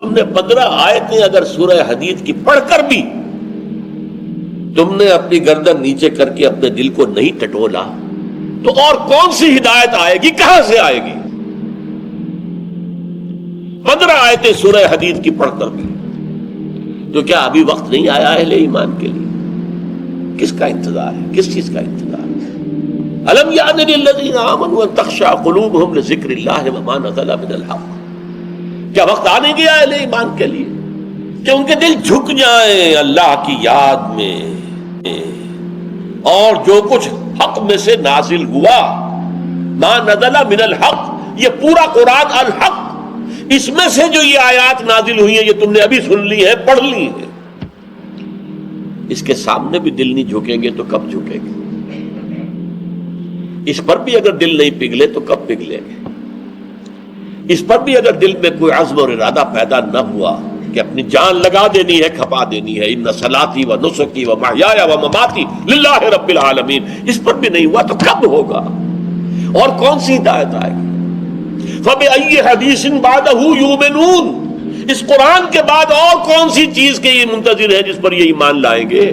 تم نے 15 آیتیں اگر سورہ حدید کی پڑھ کر بھی تم نے اپنی گردن نیچے کر کے اپنے دل کو نہیں ٹٹولا تو اور کون سی ہدایت آئے گی؟ کہاں سے آئے گی؟ 15 آیتیں سورہ حدید کی پڑھ کر بھی تو کیا ابھی وقت نہیں آیا اہل ایمان کے لیے؟ کس کا انتظار ہے؟ کس چیز کا انتظار ہے؟ الم یعن للذین آمنوا ان تخشع قلوبهم لذکر اللہ وما نزل من الحق۔ کیا وقت آ نہیں گیا اہل ایمان کے لیے کہ ان کے دل جھک جائیں اللہ کی یاد میں، اور جو کچھ حق میں سے نازل ہوا، ما نزل من الحق، یہ پورا قرآن الحق، اس میں سے جو یہ آیات نازل ہوئی ہیں یہ تم نے ابھی سن لی ہے، پڑھ لی ہے، اس کے سامنے بھی دل نہیں جھکیں گے تو کب جھکیں گے؟ اس پر بھی اگر دل نہیں پگھلے تو کب پگھلیں گے؟ اس پر بھی اگر دل میں کوئی عزم اور ارادہ پیدا نہ ہوا کہ اپنی جان لگا دینی ہے، کھپا دینی ہے، ان صلاتی و نسکی و محیایا و مماتی للہ رب العالمین، اس پر بھی نہیں ہوا تو کب ہوگا؟ اور کون سی ہدایت آئے گی؟ فَبِأَيِّ حَدِيثٍ بَعْدَهُ يُؤْمِنُونَ، اس قرآن کے بعد اور کون سی چیز کے یہ منتظر ہے جس پر یہ ایمان لائیں گے؟